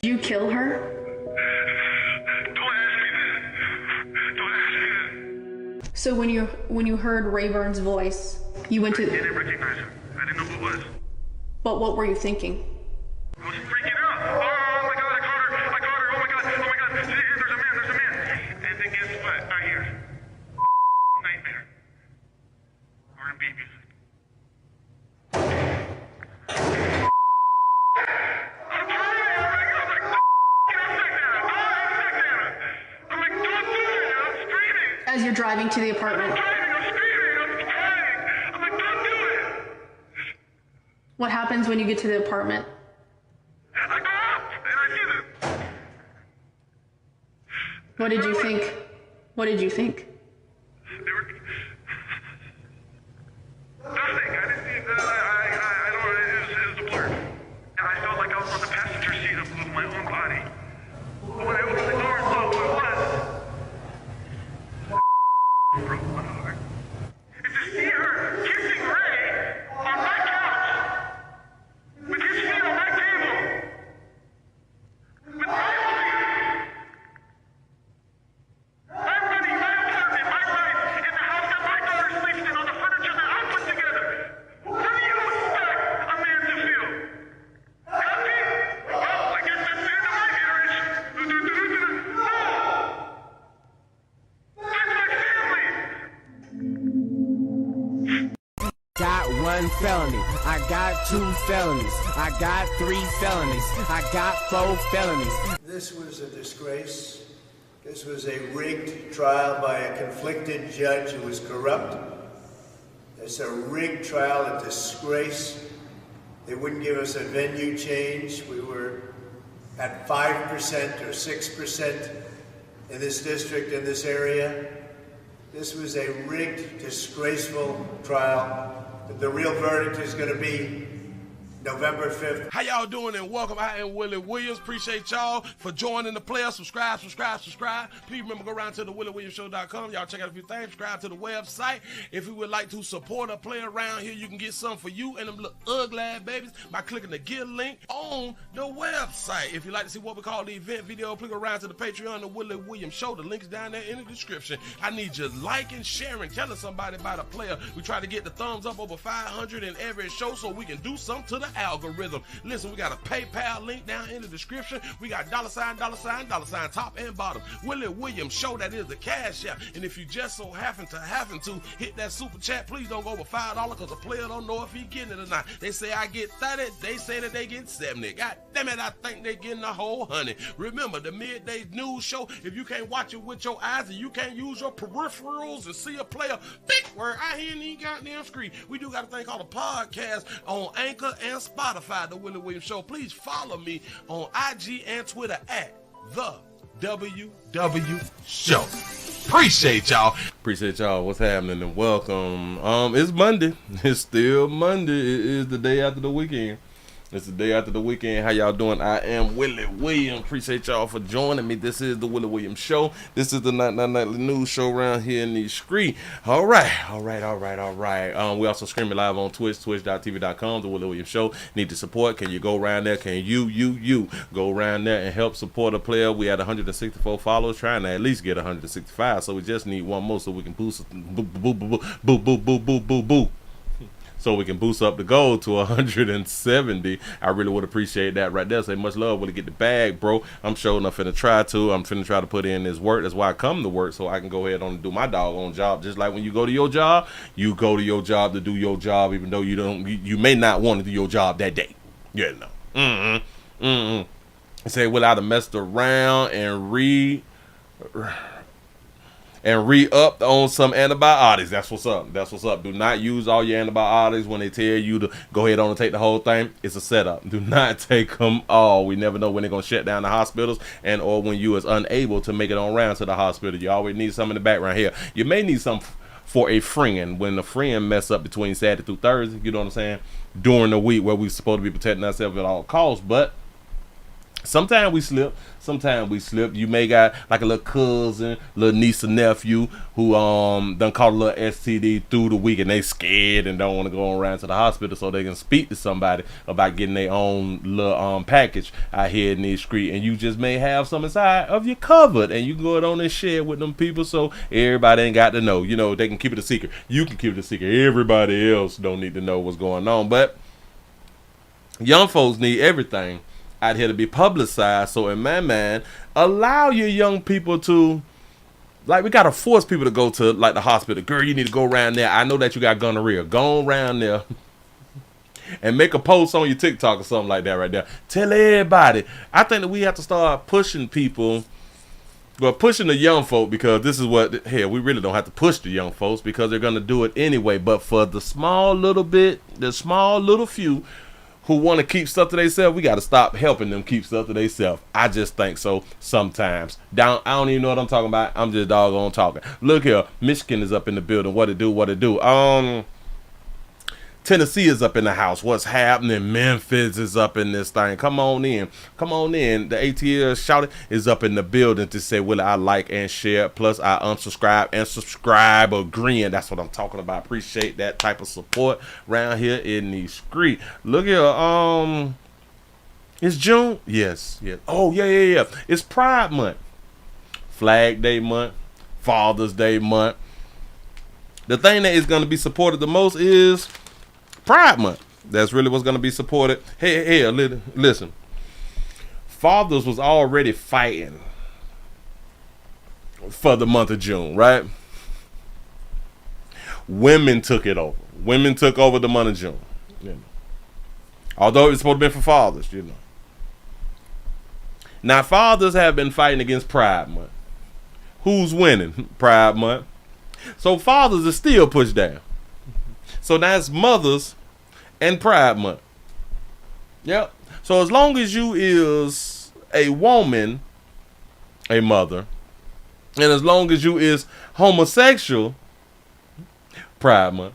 you kill her? So when you heard Rayburn's voice, you went to... I didn't recognize him. I didn't know who it was. But what were you thinking? I was freaking out. Oh my God, I caught her. Oh my God. There's a man. And then guess what? I hear nightmare. R&B music. I'm like, don't do it. I'm screaming. As you're driving to the apartment. What happens when you get to the apartment? I go up and I see them. What did you think? What did you think? They were... Nothing. I didn't see... I don't know. It was a blur. And I felt like I was on the passenger seat of my own body. When I opened the door and saw who it was... broke my heart. And to see her kissing Ray on my couch with his feet on my table with my holding. I'm running my apartment, my life, in the house that my daughter sleeps in, on the furniture that I put together. How do you expect a man to feel? Happy? Well, I guess that's the end of my marriage. No! That's my family! Got one felony, I got 2 felonies, I got 3 felonies, I got 4 felonies. This was a disgrace. This was a rigged trial by a conflicted judge who was corrupt. It's a rigged trial, a disgrace. They wouldn't give us a venue change. We were at 5% or 6% in this district, in this area. This was a rigged, disgraceful trial. The real verdict is going to be November 5th. How y'all doing and welcome. I am Willie Williams. Appreciate y'all for joining the player. Subscribe. Please remember, go around to the WillieWilliamsShow.com. Y'all check out a few things. Subscribe to the website. If you would like to support a player around here, you can get something for you and them little ugly ass babies by clicking the Get link on the website. If you'd like to see what we call the event video, click around to the Patreon, the Willie Williams Show. The link is down there in the description. I need you liking, sharing, telling somebody about a player. We try to get the thumbs up over 500 in every show so we can do something to the algorithm. Listen, we got a PayPal link down in the description. We got $, top and bottom. Willie Williams Show, that is the cash app. And if you just so happen to hit that super chat, please don't go over $5 because the player don't know if he getting it or not. They say I get 30, they say that they get 70. God damn it, I think they getting a whole 100. Remember, the midday news show, if you can't watch it with your eyes and you can't use your peripherals and see a player, big word, I hear any goddamn screen. We do got a thing called a podcast on Anchor and Spotify, the Willie Williams Show. Please follow me on IG and Twitter at the WW Show. Appreciate y'all. What's happening and welcome. It's Monday. It's still Monday. It is the day after the weekend. How y'all doing? I am Willie Williams. Appreciate y'all for joining me. This is the Willie Williams Show. This is the nightly news show around here in the street. All right. We also streaming live on Twitch, twitch.tv.com, the Willie Williams Show. Need the support. Can you go around there? Can you go around there and help support a player? We had 164 followers, trying to at least get 165. So we just need one more so we can boost so we can boost up the goal to 170. I really would appreciate that right there. Say much love. Will get the bag, bro. I'm sure enough finna try to put in this work. That's why I come to work, so I can go ahead on and do my doggone job. Just like when you go to your job to do your job, even though you may not want to do your job that day. You know. Say, well, I'd have messed around and re-up on some antibiotics. That's what's up. Do not use all your antibiotics when they tell you to go ahead on and take the whole thing. It's a setup. Do not take them all. We never know when they're going to shut down the hospitals and or when you is unable to make it on round to the hospital. You always need some in the background here. You may need some for a friend when a friend mess up between Saturday through Thursday, you know what I'm saying, during the week where we're supposed to be protecting ourselves at all costs. But Sometimes we slip. Sometimes we slip. You may got like a little cousin, little niece or nephew who done caught a little STD through the week and they scared and don't want to go around to the hospital so they can speak to somebody about getting their own little package out here in these streets. And you just may have some inside of you covered and you can go on and share with them people so everybody ain't got to know. You know, they can keep it a secret. You can keep it a secret. Everybody else don't need to know what's going on. But young folks need everything out here to be publicized. So in my mind, allow your young people to, like, we gotta force people to go to like the hospital. Girl, you need to go around there. I know that you got gonorrhea. Go around there and make a post on your TikTok or something like that right there. Tell everybody. I think that we have to start pushing people, well, pushing the young folk, because this is what, hell, we really don't have to push the young folks because they're gonna do it anyway. But for the small little bit, the small little few who want to keep stuff to themselves, we got to stop helping them keep stuff to themselves. I just think so sometimes. I don't even know what I'm talking about. I'm just doggone talking. Look here. Michigan is up in the building. What it do? Tennessee is up in the house. What's happening? Memphis is up in this thing. Come on in. Come on in. The ATL shouted is up in the building to say, Willie, I like and share. Plus, I unsubscribe and subscribe agreeing. That's what I'm talking about. Appreciate that type of support around here in the street. Look here. It's June. Yes. Oh, yeah. It's Pride Month. Flag Day month. Father's Day month. The thing that is going to be supported the most is Pride Month. That's really what's going to be supported. Hey, listen. Fathers was already fighting for the month of June, right? Women took it over. Women took over the month of June. You know. Although it's supposed to be for fathers, you know. Now, fathers have been fighting against Pride Month. Who's winning? Pride Month. So fathers are still pushed down. So that's mothers and Pride Month. Yep. So as long as you is a woman, a mother, and as long as you is homosexual, Pride Month,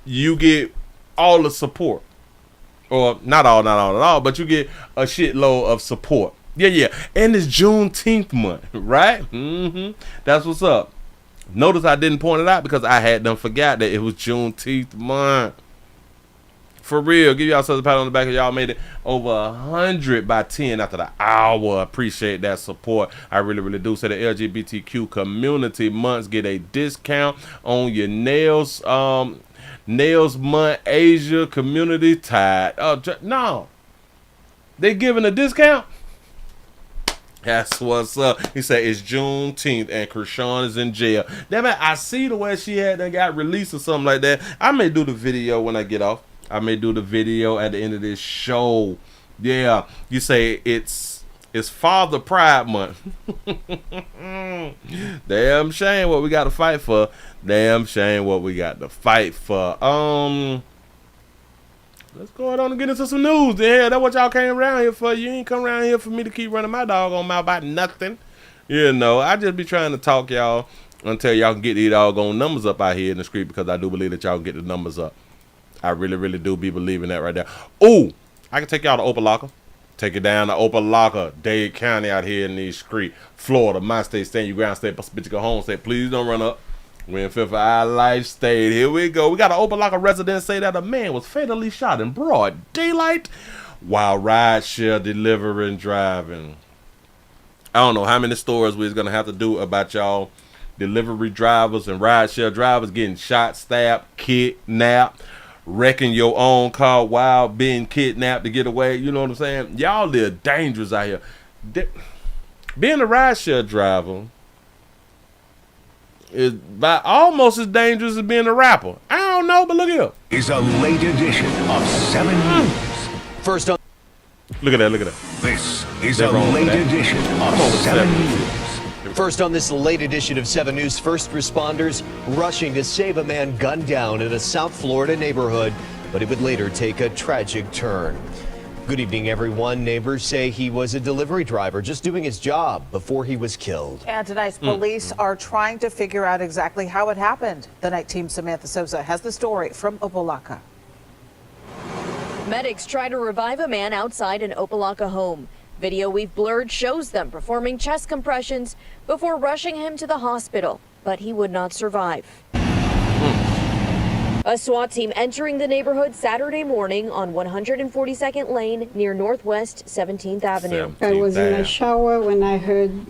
you get all the support. Or not all at all, but you get a shitload of support. Yeah. And it's Juneteenth month, right? That's what's up. Notice I didn't point it out because I had them forgot that it was Juneteenth month. For real, give y'all a pat on the back. Y'all made it over 100 by 10 after the hour. Appreciate that support. I really do. Say the LGBTQ community months get a discount on your nails. Nails month, Asia community tide. No, they giving a discount. That's what's up. He said it's Juneteenth and Krishan is in jail. Damn it, I see the way she had got released or something like that. I may do the video when I get off. I may do the video at the end of this show. Yeah, you say it's Father Pride Month. Damn shame what we got to fight for. Damn shame what we got to fight for. Let's go ahead on and get into some news. Yeah, that's what y'all came around here for. You ain't come around here for me to keep running my doggone mouth about nothing. You know, I just be trying to talk y'all until y'all can get these doggone numbers up out here in the street, because I do believe that y'all can get the numbers up. I really do be believing that right there. Ooh, I can take y'all to Opelika. Take it down to Opelika, Dade County out here in these streets. Florida, my state, stand your ground state, bitch, go home state. Please don't run up. We're in fifth of our life state. Here we go. We got an Opelika resident say that a man was fatally shot in broad daylight while rideshare delivering driving. I don't know how many stories we're going to have to do about y'all delivery drivers and rideshare drivers getting shot, stabbed, kidnapped, wrecking your own car while being kidnapped to get away. You know what I'm saying? Y'all live dangerous out here. Being a rideshare driver is about almost as dangerous as being a rapper. I don't know, but look here. Is a late edition of 7 News. First on. Look at that. This is a late edition of 7 News. First on this late edition of 7 News, first responders rushing to save a man gunned down in a South Florida neighborhood, but it would later take a tragic turn. Good evening, everyone. Neighbors say he was a delivery driver just doing his job before he was killed. And tonight's police are trying to figure out exactly how it happened. The night team Samantha Sosa has the story from Opelika. Medics try to revive a man outside an Opelika home. Video we've blurred shows them performing chest compressions before rushing him to the hospital, but he would not survive. A SWAT team entering the neighborhood Saturday morning on 142nd Lane near Northwest 17th Avenue. I was in a shower when I heard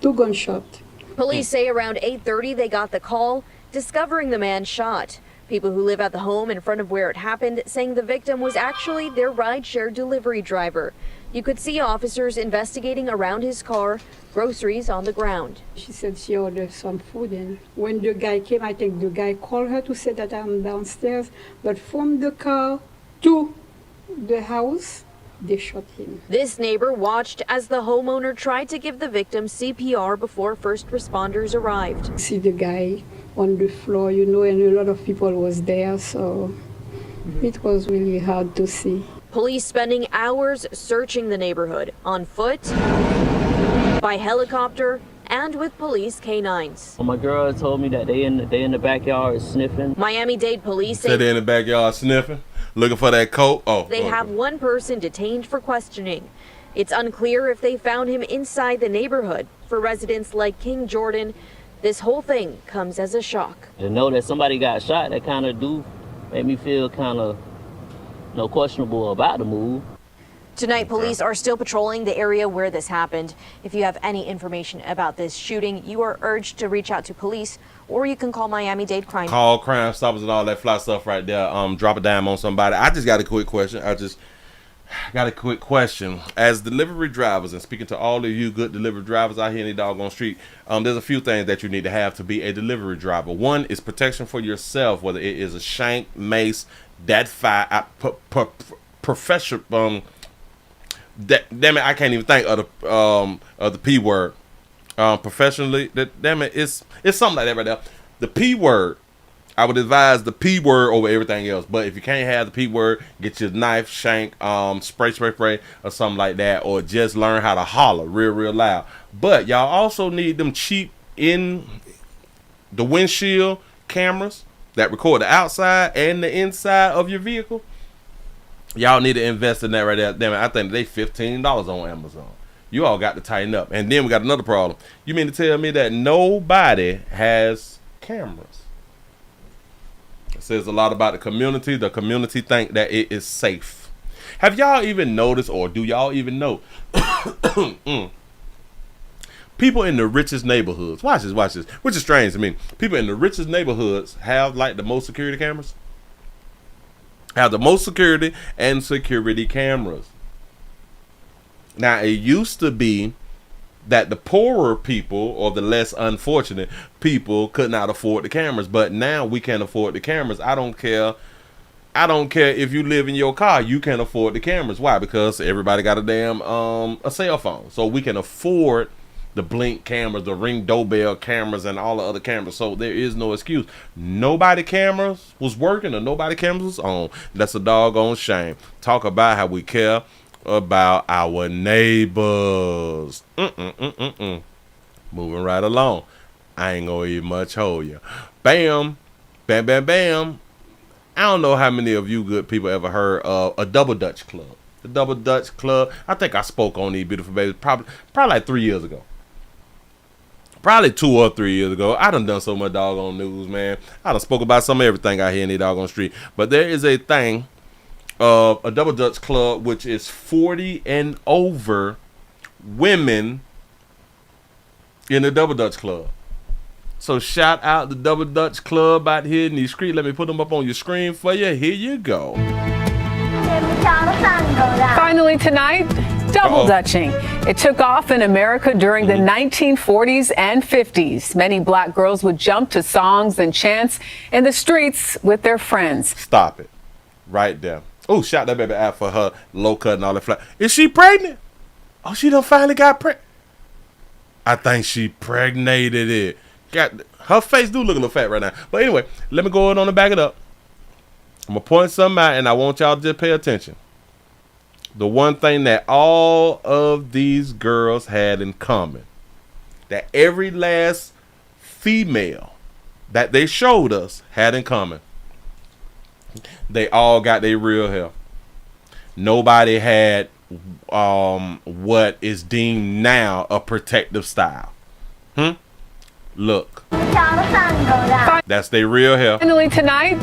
2 gunshots. Police say around 8:30 they got the call, discovering the man shot. People who live at the home in front of where it happened saying the victim was actually their rideshare delivery driver. You could see officers investigating around his car, groceries on the ground. She said she ordered some food, and when the guy came, I think the guy called her to say that I'm downstairs, but from the car to the house, they shot him. This neighbor watched as the homeowner tried to give the victim CPR before first responders arrived. See the guy on the floor, and a lot of people was there, so it was really hard to see. Police spending hours searching the neighborhood on foot, by helicopter, and with police canines. My girl told me that they in the backyard sniffing. Miami-Dade police say they're in the backyard sniffing, looking for that coat. They have one person detained for questioning. It's unclear if they found him inside the neighborhood. For residents like King Jordan, this whole thing comes as a shock. To know that somebody got shot, that kind of do make me feel kind of questionable about the move. Tonight, police are still patrolling the area where this happened. If you have any information about this shooting, you are urged to reach out to police, or you can call Miami-Dade Crime. Call Crime Stoppers and all that fly stuff right there. Drop a dime on somebody. I just got a quick question. As delivery drivers, and speaking to all of you good delivery drivers out here in the doggone street, there's a few things that you need to have to be a delivery driver. One is protection for yourself, whether it is a shank, mace, that fire, professional. Damn it, I can't even think of the P word. Professionally, damn it, it's something like that right there. The P word, I would advise the P word over everything else. But if you can't have the P word, get your knife, shank, spray, or something like that, or just learn how to holler real loud. But y'all also need them cheap in the windshield cameras that record the outside and the inside of your vehicle. Y'all need to invest in that right there. Damn it, I think they $15 on Amazon. You all got to tighten up. And then we got another problem. You mean to tell me that nobody has cameras? It says a lot about the community. The community think that it is safe. Have y'all even noticed, or do y'all even know, people in the richest neighborhoods, watch this, which is strange to me. People in the richest neighborhoods have like the most security cameras. Have the most security and security cameras. Now, it used to be that the poorer people or the less unfortunate people could not afford the cameras, but now we can afford the cameras. I don't care if you live in your car, you can afford the cameras. Why? Because everybody got a damn a cell phone, so we can afford the Blink cameras, the Ring doorbell cameras, and all the other cameras. So there is no excuse. Nobody cameras was working or nobody cameras was on. That's a doggone shame. Talk about how we care about our neighbors. Moving right along. I ain't gonna even much hold you. Bam, bam, bam, bam. I don't know how many of you good people ever heard of a Double Dutch Club. The Double Dutch Club. I think I spoke on these beautiful babies probably like 3 years ago. Probably 2 or 3 years ago. I done so much doggone news, man. I done spoke about some of everything out here in the doggone street. But there is a thing of a Double Dutch Club, which is 40 and over women in the Double Dutch Club. So shout out the Double Dutch Club out here in the street. Let me put them up on your screen for you. Here you go. Finally tonight, double dutching. It took off in America during the 1940s and 50s. Many black girls would jump to songs and chants in the streets with their friends. Stop it. Right there. Oh, shout that baby out for her low cut and all that flat. Is she pregnant? Oh, she done finally got pregnant. I think she pregnated it. Got her face do look a little fat right now. But anyway, let me go on and back it up. I'm going to point something out, and I want y'all to just pay attention. The one thing that all of these girls had in common, that every last female that they showed us had in common, they all got their real hair. nobody had what is deemed now a protective style. Look, that's their real hair. Finally tonight,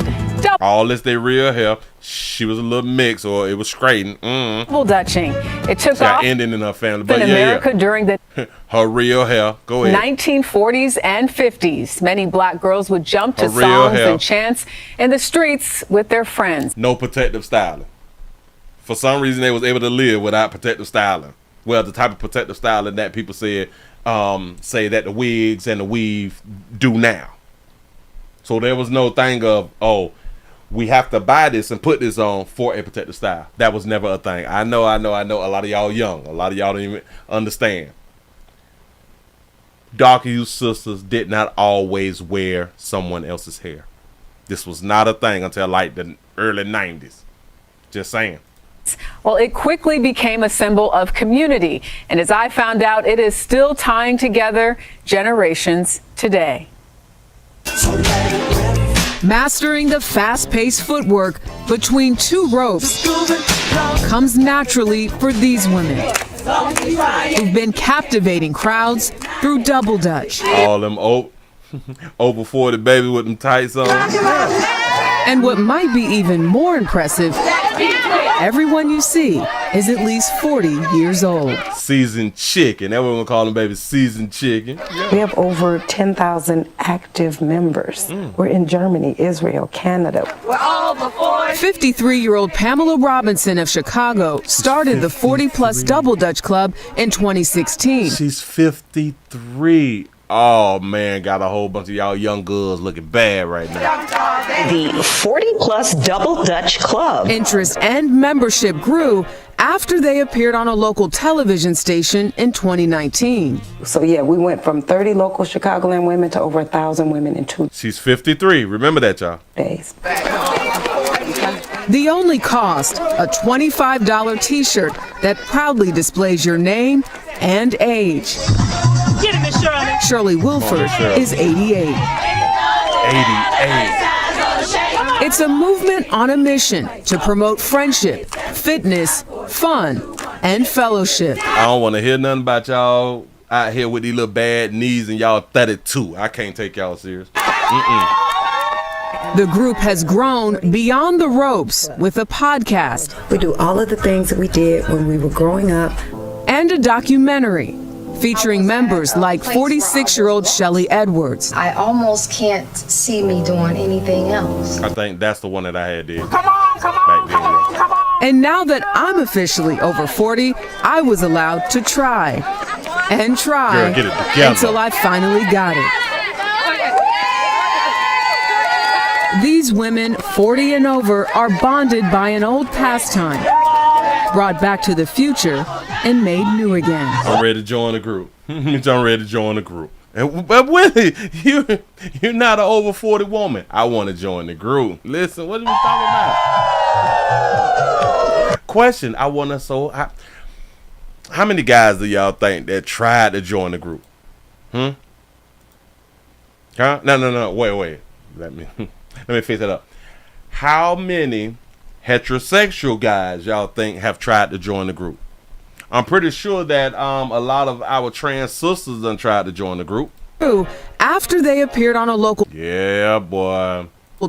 all this their real hair. She was a little mix, or it was straightened. double dutching. It took off ending in her family, but in America during the her real hair. Go ahead. 1940s and 50s. Many black girls would jump to Her real songs hair. and chants in the streets with their friends. No protective styling. For some reason, they was able to live without protective styling. Well, the type of protective styling that people said say that the wigs and the weave do now. So there was no thing of, oh, we have to buy this and put this on for a protective style. That was never a thing. I know. A lot of y'all young. A lot of y'all don't even understand. Darker you sisters did not always wear someone else's hair. This was not a thing until like the early 90s. Just saying. Well, it quickly became a symbol of community. And as I found out, it is still tying together generations today. Mastering the fast-paced footwork between two ropes comes naturally for these women who've been captivating crowds through double dutch. All them over 40 baby with them tights on. And what might be even more impressive, everyone you see is at least 40 years old. Seasoned chicken. Everyone call them baby seasoned chicken. We have over 10,000 active members. We're in Germany, Israel, Canada. 53-year-old Pamela Robinson of Chicago started the 40-plus Double Dutch Club in 2016. She's 53. Oh, man, got a whole bunch of y'all young girls looking bad right now. The 40-plus Double Dutch Club. Interest and membership grew after they appeared on a local television station in 2019. So, yeah, we went from 30 local Chicagoland women to over 1,000 women in 2 She's 53. Remember that, y'all. days. The only cost, a $25 t-shirt that proudly displays your name and age. Get him, Miss Shirley. Shirley Wilford is 88. 88. It's a movement on a mission to promote friendship, fitness, fun, and fellowship. I don't want to hear nothing about y'all out here with these little bad knees and y'all 32. I can't take y'all serious. The group has grown beyond the ropes with a podcast. We do all of the things that we did when we were growing up. And a documentary featuring members like 46-year-old Shelly Edwards. I almost can't see me doing anything else. I think that's the one that I had there. Come on. And now that I'm officially over 40, I was allowed to try and try Girl, get it together. until I finally got it. These women, 40 and over, are bonded by an old pastime, brought back to the future and made new again. I'm ready to join the group. I'm ready to join the group. But Willie, you're not an over 40 woman. I want to join the group. Listen, what are we talking about? Question, I want to how many guys do y'all think that tried to join the group? Huh? No. Wait. Let me fix that up. How many heterosexual guys y'all think have tried to join the group? I'm pretty sure that a lot of our trans sisters done tried to join the group. After they appeared on a local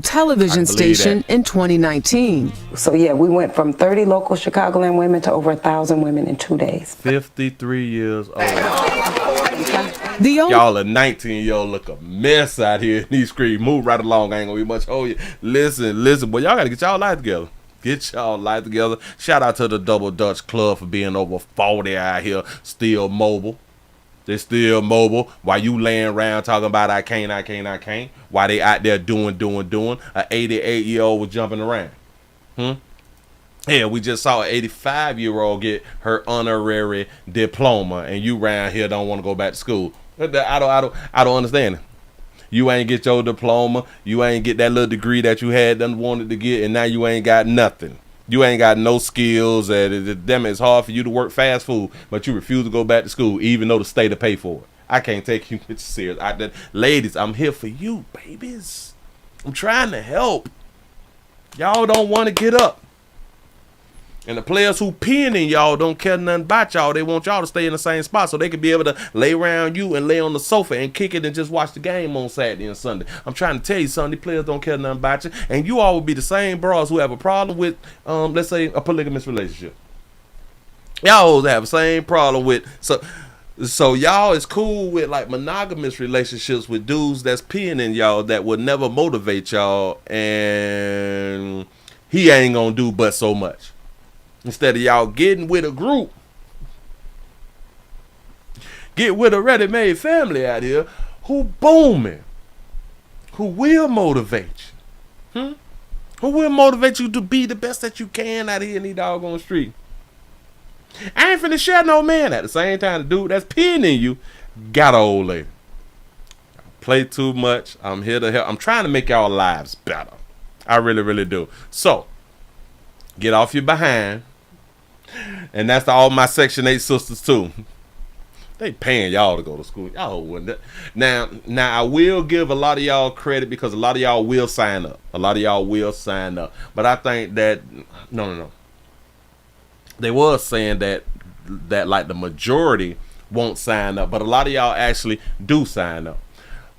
television station in 2019. So, yeah, we went from 30 local Chicagoland women to over 1,000 women in 2 days. 53 years old. Y'all are 19-year-old look a mess out here in these streets. Move right along. I ain't gonna be much hold you. Listen, boy, y'all gotta get y'all life together. Get y'all life together. Shout out to the Double Dutch Club for being over 40 out here, still mobile. They're still mobile. While you laying around talking about I can't. While they out there doing. A 88-year-old was jumping around. Yeah, we just saw an 85-year-old get her honorary diploma, and you around here don't want to go back to school. I don't understand it. You ain't get your diploma. You ain't get that little degree that you had done wanted to get, and now you ain't got nothing. You ain't got no skills. Damn, it's hard for you to work fast food, but you refuse to go back to school, even though the state will pay for it. I can't take you serious. Ladies, I'm here for you, babies. I'm trying to help. Y'all don't want to get up. And the players who pinning y'all don't care nothing about y'all. They want y'all to stay in the same spot so they can be able to lay around you and lay on the sofa and kick it and just watch the game on Saturday and Sunday. I'm trying to tell you something. These players don't care nothing about you. And you all will be the same bros who have a problem with, let's say, a polygamous relationship. Y'all have the same problem with, so y'all is cool with like monogamous relationships with dudes that's pinning y'all that would never motivate y'all, and he ain't gonna do but so much. Instead of y'all getting with a group, get with a ready-made family out here who booming, who will motivate you, who will motivate you to be the best that you can out here in these doggone street. I ain't finna share no man at the same time. The dude that's pinning you got an old lady. Play too much. I'm here to help. I'm trying to make y'all lives better. I really, really do. So, get off your behind. And that's to all my Section 8 sisters too. They paying y'all to go to school. Y'all wouldn't. Now I will give a lot of y'all credit because a lot of y'all will sign up. But I think that no. They was saying that like the majority won't sign up, but a lot of y'all actually do sign up.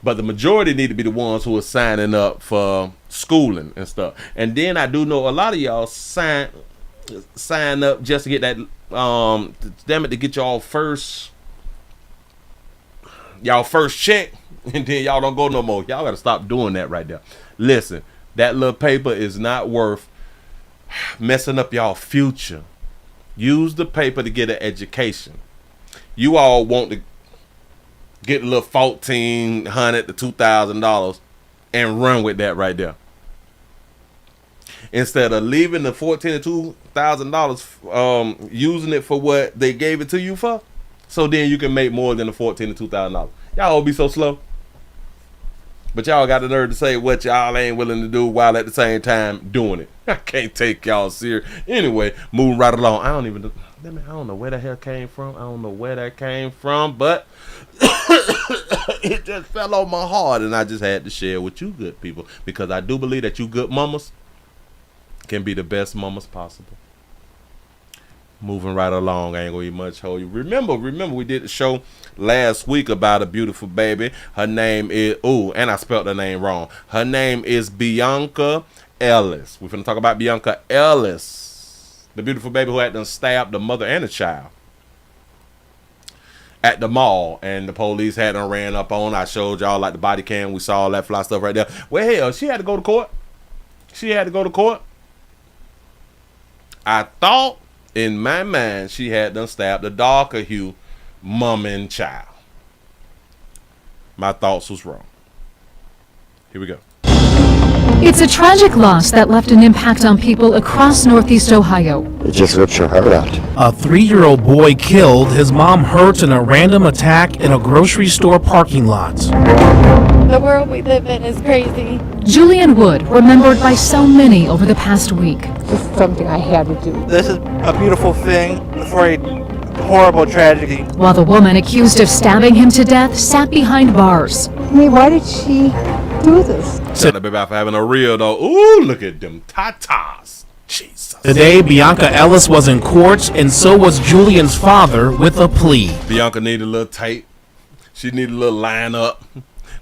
But the majority need to be the ones who are signing up for schooling and stuff. And then I do know a lot of y'all sign up just to get that damn it, to get y'all first check, and then y'all don't go no more. Y'all gotta stop doing that right there. Listen, that little paper is not worth messing up y'all future. Use the paper to get an education. You all want to get a little $1,400 to $2,000 and run with that right there. Instead of leaving the $1,400 to $2,000, using it for what they gave it to you for, so then you can make more than the $1,400 to $2,000. Y'all all be so slow. But y'all got the nerve to say what y'all ain't willing to do while at the same time doing it. I can't take y'all serious. Anyway, moving right along. I don't know where the hell came from. But it just fell on my heart, and I just had to share with you good people, because I do believe that you good mamas can be the best mamas possible. Moving right along, I ain't gonna eat much hold you. Remember, we did the show last week about a beautiful baby. Her name is, and I spelled her name wrong. Her name is Bionca Ellis. We're finna talk about Bionca Ellis, the beautiful baby who had done stabbed the mother and the child at the mall, and the police had done ran up on. I showed y'all like the body cam. We saw all that fly stuff right there. Well, hell, she had to go to court. I thought in my mind she had done stabbed a darker hue mom and child. My thoughts was wrong. Here we go. It's a tragic loss that left an impact on people across Northeast Ohio. It just rips your heart out. A 3-year-old boy killed, his mom hurt in a random attack in a grocery store parking lot. The world we live in is crazy. Julian Wood, remembered by so many over the past week. This is something I had to do. This is a beautiful thing for a horrible tragedy. While the woman accused of stabbing him to death sat behind bars. Why did she do this? Shut up about for having a real though. Ooh, look at them tatas. Jesus. Today, Bionca Ellis was in court, and so was Julian's father with a plea. Bianca needed a little tape. She needed a little line up.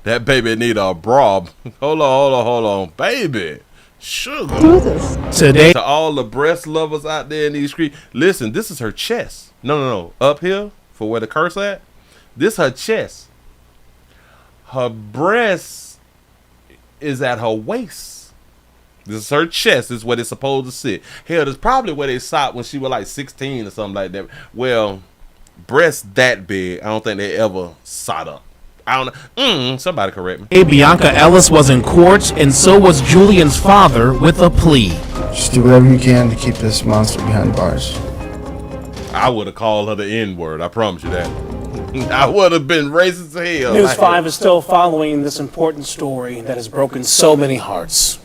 That baby need a bra. Hold on, baby. Sugar. Do this. Today, to all the breast lovers out there in these streets, listen, this is her chest. No. Up here, for where the curse at, this her chest. Her breast is at her waist. This is her chest. This is where they're supposed to sit. Hell, that's probably where they stopped when she was like 16 or something like that. Well, breasts that big, I don't think they ever sat up. I don't know. Somebody correct me. Bionca Ellis was in court, and so was Julian's father with a plea. Just do whatever you can to keep this monster behind bars. I would have called her the N-word. I promise you that. I would have been racist as hell. News 5 is still following this important story that has broken so many hearts.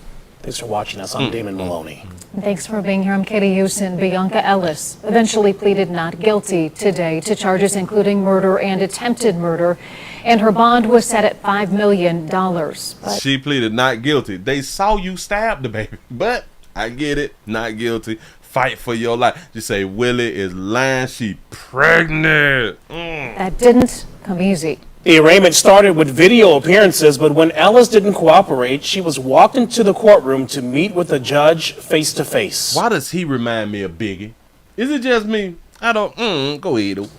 Thanks for watching us. I'm Damon Maloney. Thanks for being here. I'm Katie Houston. Bionca Ellis eventually pleaded not guilty today to charges including murder and attempted murder, and her bond was set at $5 million. But she pleaded not guilty. They saw you stab the baby, but I get it, not guilty. Fight for your life. Just say Willie is lying. She pregnant. That didn't come easy. The arraignment started with video appearances, but when Ellis didn't cooperate, she was walked into the courtroom to meet with the judge face to face. Why does he remind me of Biggie? Is it just me? I don't. Go ahead.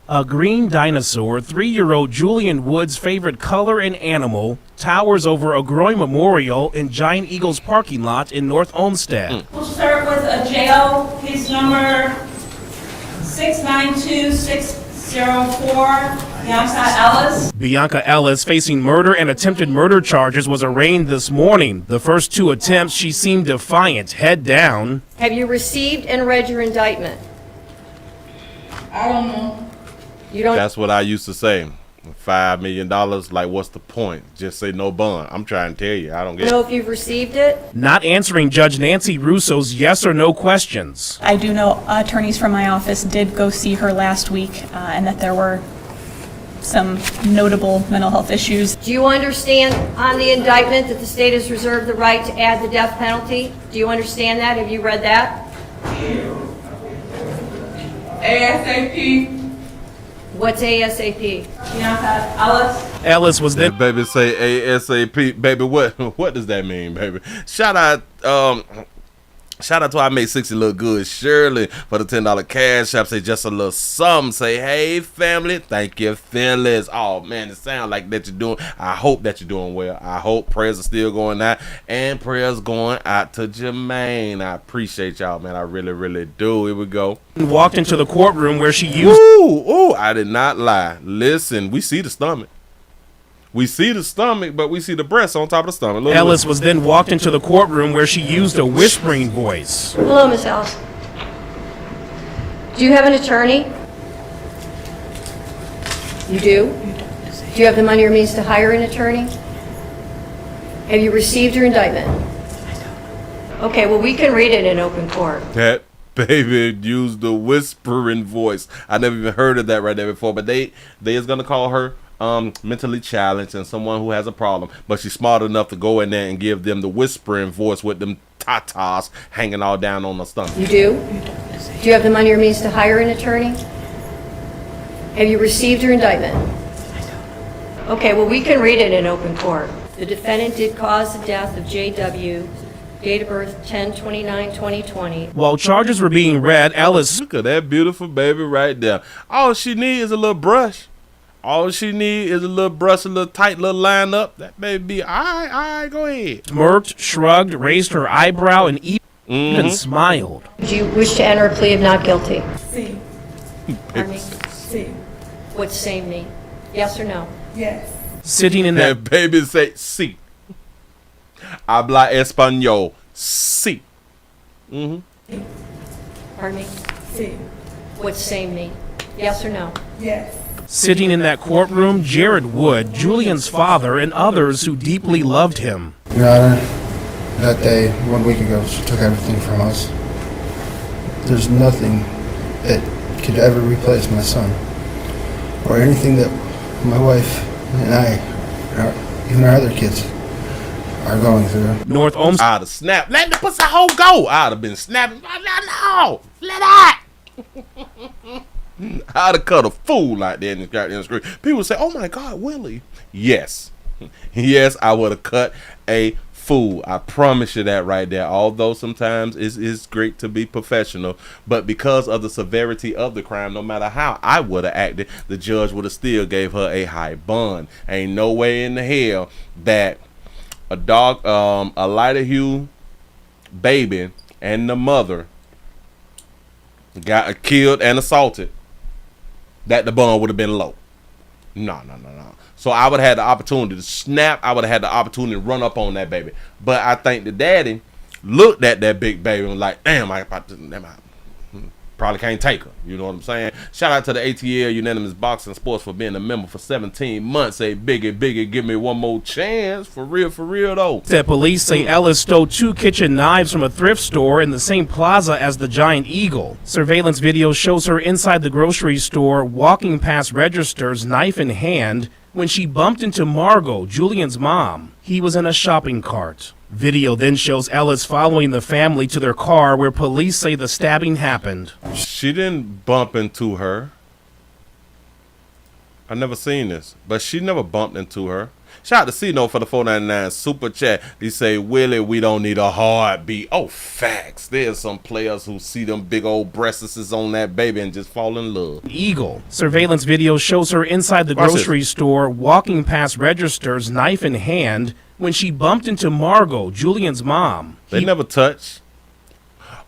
A green dinosaur, 3-year-old Julian Wood's favorite color and animal, towers over a growing memorial in Giant Eagle's parking lot in North Olmsted. We'll start with a jail case number 692604, Bionca Ellis. Bionca Ellis, facing murder and attempted murder charges, was arraigned this morning. The first 2 attempts, she seemed defiant, head down. Have you received and read your indictment? I don't know. You don't. That's what I used to say. $5 million, like what's the point? Just say no bond. I'm trying to tell you, I don't get know if you've received it. Not answering Judge Nancy Russo's yes or no questions. I do know attorneys from my office did go see her last week, and that there were some notable mental health issues. Do you understand on the indictment that the state has reserved the right to add the death penalty? Do you understand that? Have you read that? ASAP. What's ASAP? Bionca Ellis. Ellis was then. Yeah, baby, say ASAP. Baby, what does that mean, baby? Shout out to I Make 60 Look Good Shirley for the $10 cash app. Say just a little something. Say, hey, family, thank you, Phyllis. Oh, man, it sounds like that you're doing. I hope that you're doing well. I hope prayers are still going out. And prayers going out to Jermaine. I appreciate y'all, man. I really, really do. Here we go. Walked into the courtroom where she used. Ooh, I did not lie. Listen, we see the stomach. We see the stomach, but we see the breast on top of the stomach. Ellis was then walked into the courtroom where she used a whispering voice. Hello, Miss Ellis. Do you have an attorney? You do? Do you have the money or means to hire an attorney? Have you received your indictment? Okay, well, we can read it in open court. That baby used the whispering voice. I never even heard of that right there before, but they is gonna call her mentally challenged and someone who has a problem, but she's smart enough to go in there and give them the whispering voice with them tatas hanging all down on the stomach. You do? Do you have the money or means to hire an attorney? Have you received your indictment? Okay, well, we can read it in open court. The defendant did cause the death of J.W., date of birth 10/29/2020. While charges were being read, Ellis. Look at that beautiful baby right there. All she needs is a little brush. All she needs is a little brush, a little tight little line up. That baby, all right, go ahead. Smirked, shrugged, raised her eyebrow, and even smiled. Do you wish to enter a plea of not guilty? Sí. Pardon me? Sí. What's same mean? Yes or no? Yes. Sitting in that baby say, sí. Habla español. Sí. Pardon me? Sí. What's same mean? Yes or no? Yes. Sitting in that courtroom, Jared Wood, Julian's father, and others who deeply loved him. Your Honor, that day, 1 week ago, she took everything from us. There's nothing that could ever replace my son, or anything that my wife and I, even our other kids, are going through. North Olmsted. I'd have snapped. Let the pussy hole go. I'd have been snapping. No, let that. I'd have cut a fool like that in the goddamn screen. People say, "Oh my God, Willie." Yes, yes, I would have cut a fool. I promise you that right there. Although sometimes it's great to be professional, but because of the severity of the crime, no matter how I would have acted, the judge would have still gave her a high bond. Ain't no way in the hell that a lighter hue baby and the mother got killed and assaulted, that the bond would have been low. No. So I would have had the opportunity to snap. I would have had the opportunity to run up on that baby. But I think the daddy looked at that big baby and was like, damn, I probably can't take her. You know what I'm saying? Shout out to the ATL Unanimous Boxing Sports for being a member for 17 months. Say, Biggie, give me one more chance. For real though. The police say Ellis stole 2 kitchen knives from a thrift store in the same plaza as the Giant Eagle. Surveillance video shows her inside the grocery store walking past registers, knife in hand. when she bumped into Margot, Julian's mom. He was in a shopping cart. Video then shows Ellis following the family to their car where police say the stabbing happened. She didn't bump into her. I never seen this, but she never bumped into her. Shout out to C-No for the $4.99 super chat. They say, Willie, we don't need a heartbeat. Oh, facts. There's some players who see them big old breasts on that baby and just fall in love. Eagle. Surveillance video shows her inside the grocery store walking past registers, knife in hand, when she bumped into Margot, Julian's mom. They never touch.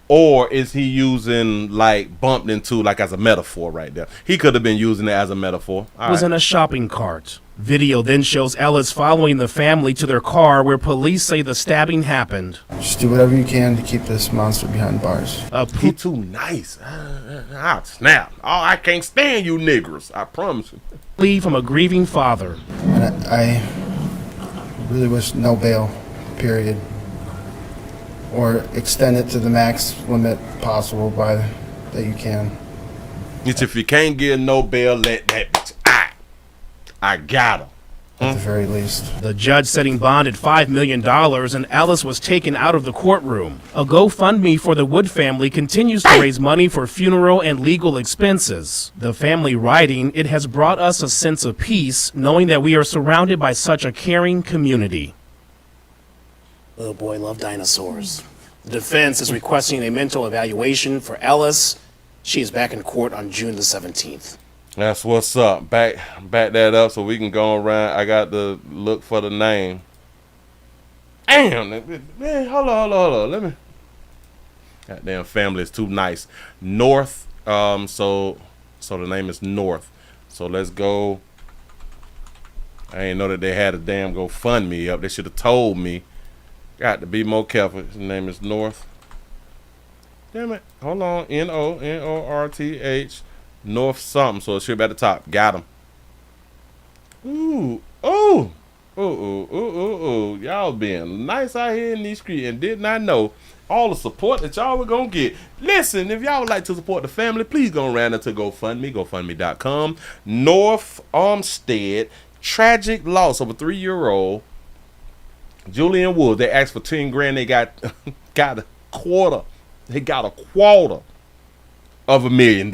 Or is he using like bumped into like as a metaphor right there? He could have been using it as a metaphor. Was in a shopping cart. Video then shows Ellis following the family to their car where police say the stabbing happened. Just do whatever you can to keep this monster behind bars. He too nice. I'll snap. Oh, I can't stand you niggers. I promise you. Plea from a grieving father. And I really wish no bail, period. Or extend it to the max limit possible that you can. It's if you can't get no bail, let that bitch out. I got her. At the very least. The judge setting bond at $5 million, and Ellis was taken out of the courtroom. A GoFundMe for the Wood family continues to raise money for funeral and legal expenses. The family writing, "It has brought us a sense of peace, knowing that we are surrounded by such a caring community." Little boy loved dinosaurs. The defense is requesting a mental evaluation for Ellis. She is back in court on June the 17th. That's what's up. Back that up so we can go around. I got to look for the name. Damn, man, hold on. Let me. Goddamn family is too nice. North. So the name is North. So let's go. I didn't know that they had a damn GoFundMe up. They should have told me. Got to be more careful. His name is North. Damn it. Hold on. North. North something. So it should be at the top. Got him. Ooh. Y'all being nice out here in these streets and did not know all the support that y'all were going to get. Listen, if y'all would like to support the family, please go around into GoFundMe. GoFundMe.com. North Armstead. Tragic loss of a 3-year-old. Julian Woods, they asked for 10 grand. They got a quarter. They got a quarter of $1 million.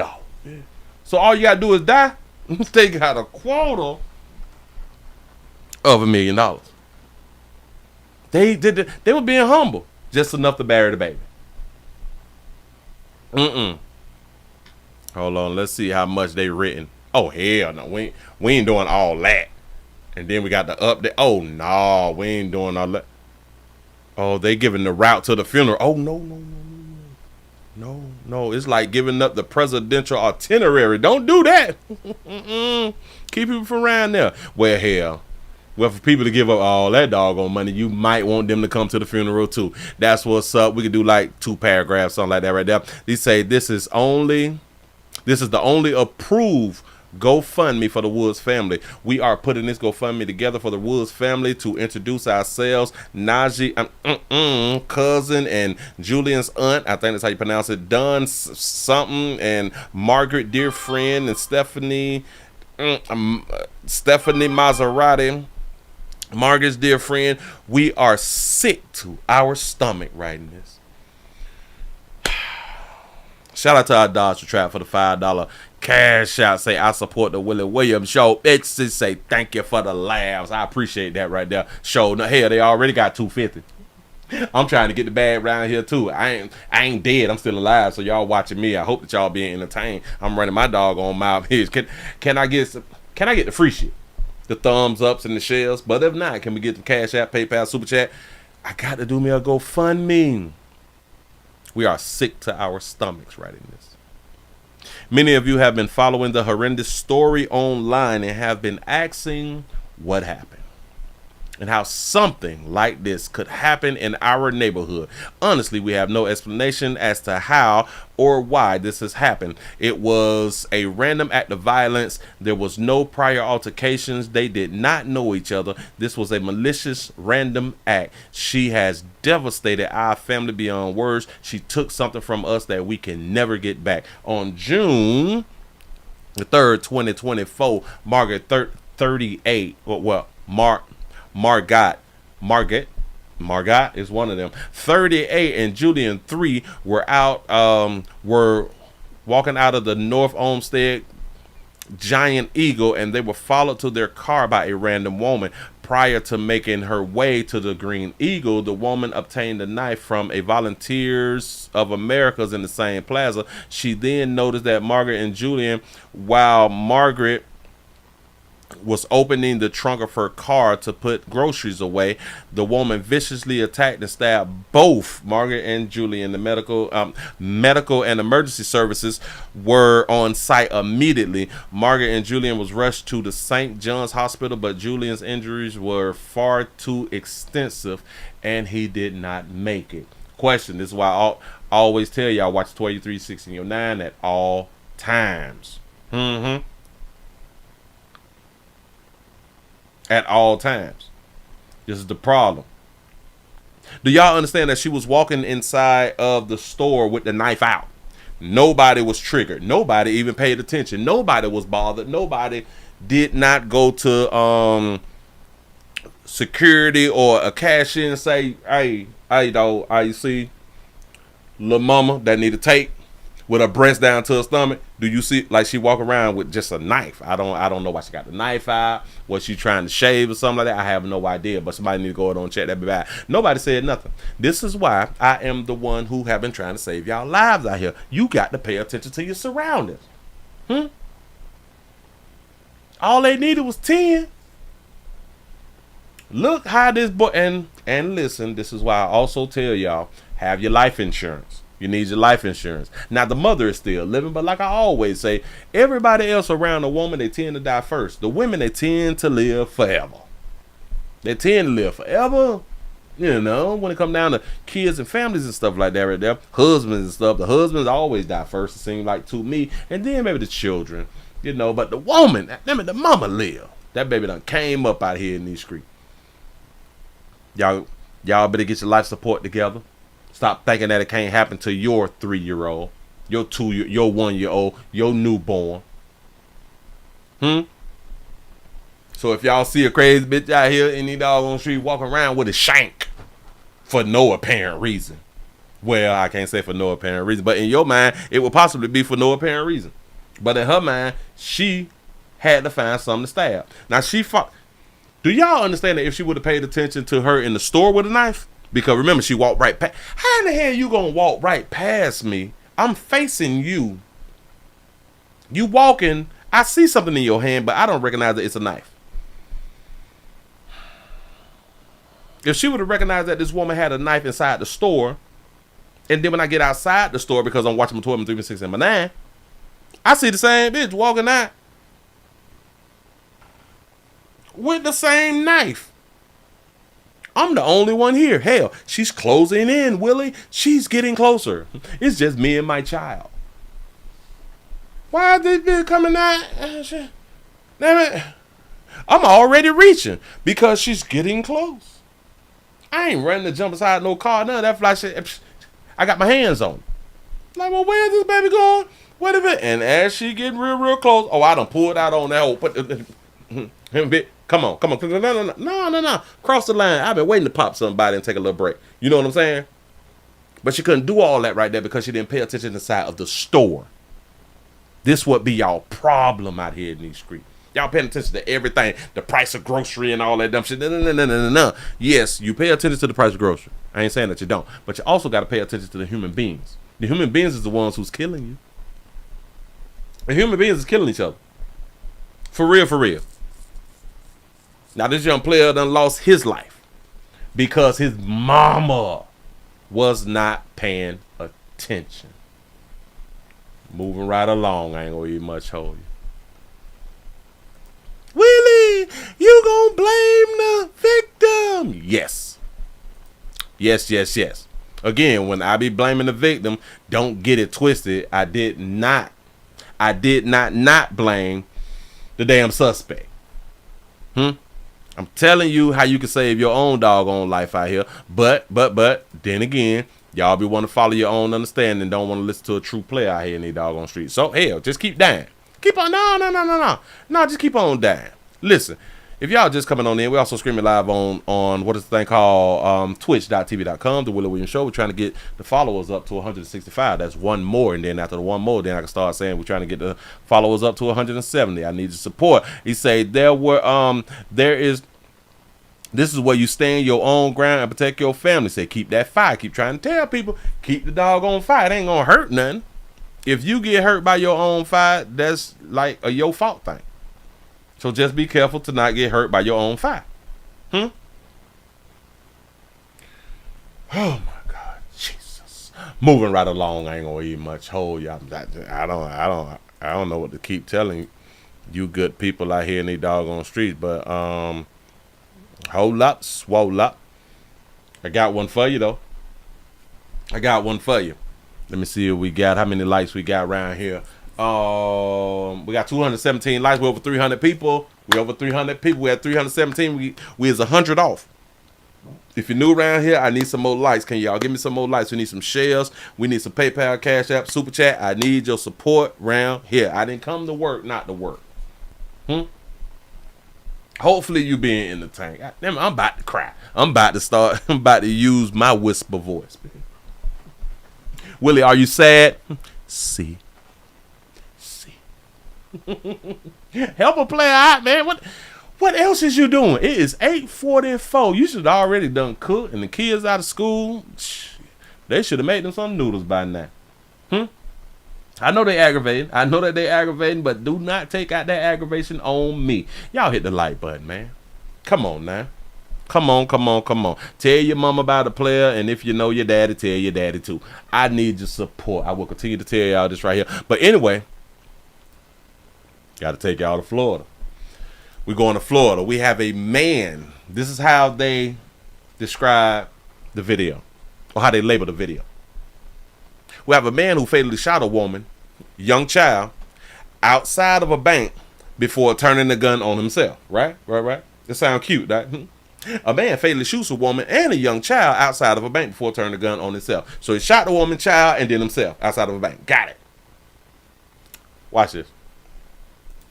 So all you gotta do is die. They got a quarter of $1 million. They were being humble, just enough to bury the baby. Hold on, let's see how much they written. Oh hell no, we ain't doing all that. And then we got the update. Oh, no, we ain't doing all that. Oh, they giving the route to the funeral. Oh, no. It's like giving up the presidential itinerary. Don't do that. Keep people from around there. Well, hell. Well, for people to give up all that doggone money, you might want them to come to the funeral, too. That's what's up. We could do like 2 paragraphs, something like that right there. They say this is the only approved GoFundMe for the Woods family. We are putting this GoFundMe together for the Woods family to introduce ourselves. Najee, cousin, and Julian's aunt, I think that's how you pronounce it, Dunn something, and Margaret, dear friend, and Stephanie Maserati, Margaret's dear friend. We are sick to our stomach writing this. Shout out to our Dodge Trap for the $5 cash out. Say I support the Willie Williams show. Bitch, just say thank you for the laughs. I appreciate that right there. Show no hell, they already got $250. I'm trying to get the bag around here too. I ain't dead. I'm still alive. So y'all watching me. I hope that y'all being entertained. I'm running my dog on mouth. Can I get the free shit? The thumbs ups and the shares. But if not, can we get the cash app, PayPal, Super Chat? I got to do me a GoFundMe. We are sick to our stomachs writing this. Many of you have been following the horrendous story online and have been asking what happened and how something like this could happen in our neighborhood. Honestly, we have no explanation as to how or why this has happened. It was a random act of violence. There was no prior altercations. They did not know each other. This was a malicious random act. She has devastated our family beyond words. She took something from us that we can never get back. On June the 3rd, 2024, Margaret 38. Margot is one of them. 38 and Julian 3 were walking out of the North Olmsted Giant Eagle, and they were followed to their car by a random woman. Prior to making her way to the Green Eagle, the woman obtained a knife from a Volunteers of America's in the same plaza. She then noticed that Margaret and Julian, while Margaret was opening the trunk of her car to put groceries away, the woman viciously attacked and stabbed both Margaret and Julian. The medical and emergency services were on site immediately. Margaret and Julian was rushed to the St. John's Hospital, but Julian's injuries were far too extensive and he did not make it. Question, this is why I always tell y'all, watch 23-16-09 at all times. At all times. This is the problem. Do y'all understand that she was walking inside of the store with the knife out? Nobody was triggered. Nobody even paid attention. Nobody was bothered. Nobody did not go to security or a cashier and say, hey, dog, you see little mama that need to take with her breast down to her stomach? Do you see, like, she walk around with just a knife? I don't know why she got the knife out. Was she trying to shave or something like that? I have no idea, but somebody need to go and check that bad. Nobody said nothing. This is why I am the one who have been trying to save y'all lives out here. You got to pay attention to your surroundings. All they needed was 10. Look how this boy, and listen, this is why I also tell y'all, have your life insurance. You need your life insurance. Now, the mother is still living, but like I always say, everybody else around the woman, they tend to die first. The women, they tend to live forever. They tend to live forever. You know, when it comes down to kids and families and stuff like that right there, husbands and stuff, the husbands always die first, it seems like to me, and then maybe the children, you know, but the woman, the mama live. That baby done came up out here in these streets. Y'all better get your life support together. Stop thinking that it can't happen to your 3-year-old, your 1-year-old, your newborn. So if y'all see a crazy bitch out here in the doggone street walking around with a shank for no apparent reason. Well, I can't say for no apparent reason, but in your mind, it would possibly be for no apparent reason. But in her mind, she had to find something to stab. Now, do y'all understand that if she would have paid attention to her in the store with a knife? Because remember, she walked right past. How in the hell you gonna walk right past me? I'm facing you. You walking. I see something in your hand, but I don't recognize that it's a knife. If she would have recognized that this woman had a knife inside the store, and then when I get outside the store, because I'm watching my 12 and 3 and 6 and my 9, I see the same bitch walking out with the same knife. I'm the only one here. Hell, she's closing in, Willie. She's getting closer. It's just me and my child. Why is this bitch coming out? Damn it. I'm already reaching because she's getting close. I ain't running to jump inside no car. None of that fly shit. I got my hands on. Like, well, where's this baby going? What if it? And as she getting real close, I done pulled out on that whole. Come on. No. Cross the line. I've been waiting to pop somebody and take a little break. You know what I'm saying? But she couldn't do all that right there because she didn't pay attention inside of the store. This would be y'all problem out here in these streets. Y'all paying attention to everything. The price of grocery and all that dumb shit. No. Yes, you pay attention to the price of grocery. I ain't saying that you don't. But you also got to pay attention to the human beings. The human beings is the ones who's killing you. The human beings is killing each other. For real. Now, this young player done lost his life because his mama was not paying attention. Moving right along, I ain't gonna even much hold you. Willie, you gonna blame the victim? Yes. Again, when I be blaming the victim, don't get it twisted. I did not blame the damn suspect. I'm telling you how you can save your own doggone life out here. But then again, y'all be want to follow your own understanding. Don't want to listen to a true player out here in these doggone streets. So hell, just keep dying. Keep on. No. Just keep on dying. Listen, if y'all just coming on in, we also streaming live on what is the thing called twitch.tv.com, The Willie Williams Show. We're trying to get the followers up to 165. That's one more. And then after the one more, then I can start saying we're trying to get the followers up to 170. I need your support. He said this is where you stand your own ground and protect your family. Say keep that fire. Keep trying to tell people, keep the dog on fire. It ain't gonna hurt nothing. If you get hurt by your own fire, that's like a your fault thing. So just be careful to not get hurt by your own fire. Oh my God, Jesus! Moving right along, I ain't gonna eat much hold y'all. I don't know what to keep telling you good people out here in these doggone streets, but hold up, swole up. I got one for you though. I got one for you. Let me see what we got. How many likes we got around here? We got 217 likes. We're over 300 people. We over 300 people. We had 317. We is 100 off. If you're new around here, I need some more likes. Can y'all give me some more likes? We need some shares. We need some PayPal, Cash App, Super Chat. I need your support around here. I didn't come to work, not to work. Hopefully you being entertained. God damn it, I'm about to cry. I'm about to use my whisper voice. Willie, are you sad? See. Help a player out, man. What else is you doing? It is 8:44. You should have already done cook and the kids out of school. They should have made them some noodles by now. I know they aggravating. I know that they aggravating, but do not take out that aggravation on me. Y'all hit the like button, man. Come on now. Come on. Tell your mama about a player, and if you know your daddy, tell your daddy too. I need your support. I will continue to tell y'all this right here. But anyway, got to take y'all to Florida. We're going to Florida. We have a man. This is how they describe the video, or how they label the video. We have a man who fatally shot a woman, young child, outside of a bank before turning the gun on himself. Right? That sounds cute, right? A man fatally shoots a woman and a young child outside of a bank before turning the gun on himself. So he shot the woman, child, and then himself outside of a bank. Got it. Watch this.